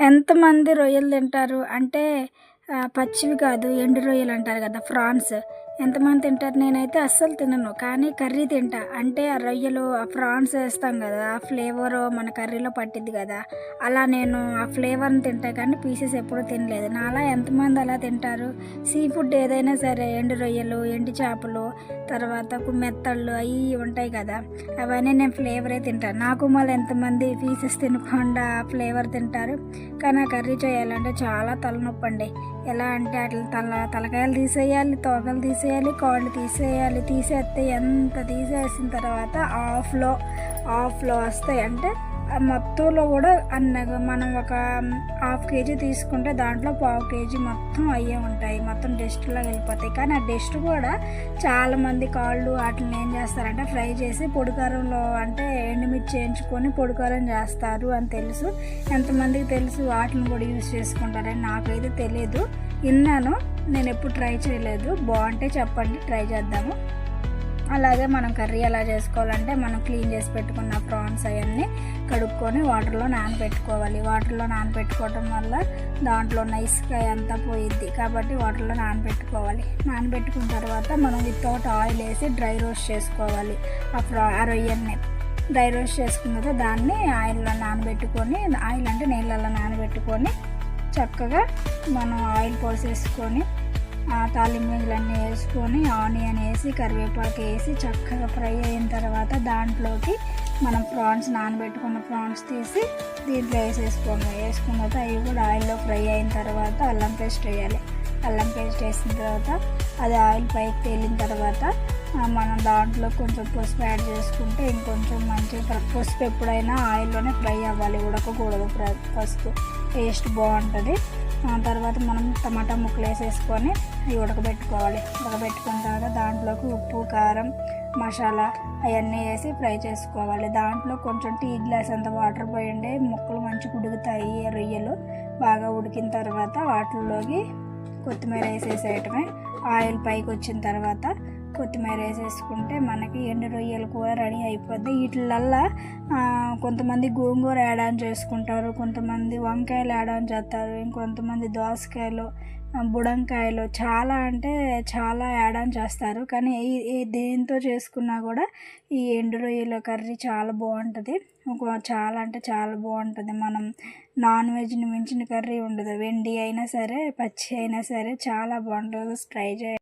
ఎంతమంది రొయ్యలు తింటారు అంటే పచ్చివి కాదు, ఎండు రొయ్యలు అంటారు కదా, ఫ్రాన్స్. ఎంతమంది తింటారు? నేనైతే అస్సలు తినను, కానీ కర్రీ తింటా. అంటే ఆ రొయ్యలు, ఆ ఫ్రాన్స్ వేస్తాం కదా, ఆ ఫ్లేవర్ మన కర్రీలో పట్టిద్ది కదా, అలా నేను ఆ ఫ్లేవర్ని తింటా, కానీ పీసెస్ ఎప్పుడూ తినలేదు. నాలా ఎంతమంది అలా తింటారు? సీ ఫుడ్ ఏదైనా సరే, ఎండు రొయ్యలు, ఎండు చేపలు, తర్వాత మెత్తళ్ళు అవి ఉంటాయి కదా, అవన్నీ నేను ఫ్లేవరే తింటాను. నాకు మళ్ళీ ఎంతమంది పీసెస్ తినకుండా ఫ్లేవర్ తింటారు? కానీ ఆ కర్రీ చేయాలంటే చాలా తలనొప్పి అండి. ఎలా అంటే అట్లా తలకాయలు తీసేయాలి, తోకలు తీసేయాలి, కాళ్ళు తీసేయాలి. తీసేస్తే ఎంత తీసేసిన తర్వాత హాఫ్లో వస్తాయి. అంటే మొత్తంలో కూడా మనం ఒక హాఫ్ కేజీ తీసుకుంటే దాంట్లో పావు కేజీ మొత్తం అయ్యే ఉంటాయి, మొత్తం డస్ట్లా వెళ్ళిపోతాయి. కానీ ఆ డస్ట్ కూడా చాలామంది కాళ్ళు వాటిని ఏం చేస్తారంటే ఫ్రై చేసి పొడికారంలో, అంటే ఎండుమిర్చి వేయించుకొని పొడికారం చేస్తారు అని తెలుసు. ఎంతమందికి తెలుసు వాటిని కూడా యూజ్ చేసుకుంటారని నాకైతే తెలియదు, విన్నాను. నేను ఎప్పుడు ట్రై చేయలేదు. బాగుంటే చెప్పండి, ట్రై చేద్దాము. అలాగే మనం కర్రీ ఎలా చేసుకోవాలంటే, మనం క్లీన్ చేసి పెట్టుకున్న ప్రాన్స్ అవన్నీ కడుక్కొని వాటర్లో నానబెట్టుకోవాలి. వాటర్లో నానబెట్టుకోవడం వల్ల దాంట్లో ఉన్న ఇసుక అంతా పోయిద్ది, కాబట్టి వాటర్లో నానబెట్టుకోవాలి. నానబెట్టుకున్న తర్వాత మనం వితౌట్ ఆయిల్ వేసి డ్రై రోస్ట్ చేసుకోవాలి. ఆ రొయ్యల్ని డ్రై రోస్ట్ చేసుకున్న తర్వాత దాన్ని ఆయిల్లో నానబెట్టుకొని, ఆయిల్ అంటే నీళ్ళల్లో నానబెట్టుకొని చక్కగా మనం ఆయిల్ పోసేసుకొని తాలింపులన్నీ వేసుకొని ఆనియన్ వేసి కరివేపాకు వేసి చక్కగా ఫ్రై అయిన తర్వాత దాంట్లోకి మనం ప్రాన్స్, నానబెట్టుకున్న ప్రాన్స్ తీసి దీంట్లో వేసుకున్న తర్వాత అవి కూడా ఆయిల్లో ఫ్రై అయిన తర్వాత అల్లం పేస్ట్ వేయాలి. అల్లం పేస్ట్ వేసిన తర్వాత అది ఆయిల్ పైకి తేలిన తర్వాత మనం దాంట్లో కొంచెం పసుపు యాడ్ చేసుకుంటే ఇంకొంచెం మంచిగా, పసుపు ఎప్పుడైనా ఆయిల్లోనే ఫ్రై అవ్వాలి, ఉడకకూడదు. పసుపు టేస్ట్ బాగుంటుంది. తర్వాత మనం టమాటా ముక్కలు వేసేసుకొని అవి ఉడకబెట్టుకోవాలి. ఉడకబెట్టుకున్న తర్వాత దాంట్లోకి ఉప్పు, కారం, మసాలా అవన్నీ వేసి ఫ్రై చేసుకోవాలి. దాంట్లో కొంచెం టీ గ్లాస్ అంత వాటర్ పోయండి, ముక్కలు మంచిగా ఉడుకుతాయి. రొయ్యలు బాగా ఉడికిన తర్వాత వాటిల్లోకి కొత్తిమీర వేసేసేయటమే. ఆయిల్ పైకి వచ్చిన తర్వాత కొత్తిమీర వేసేసుకుంటే మనకి ఎండు రొయ్యల కూర రెడీ అయిపోద్ది. వీటిలల్లా కొంతమంది గోంగూర యాడ్ ఆన్ చేసుకుంటారు, కొంతమంది వంకాయలు యాడ్ ఆన్ చేస్తారు, ఇంకొంతమంది దోసకాయలు, బుడంకాయలు, చాలా అంటే చాలా యాడ్ ఆన్ చేస్తారు. కానీ దేంతో చేసుకున్నా కూడా ఈ ఎండు రొయ్యల కర్రీ చాలా బాగుంటుంది. చాలా అంటే చాలా బాగుంటుంది. మనం నాన్ వెజ్ని మించిన కర్రీ ఉండదు. వెండి అయినా సరే, పచ్చి అయినా సరే చాలా బాగుంటుంది. ట్రై చేయండి.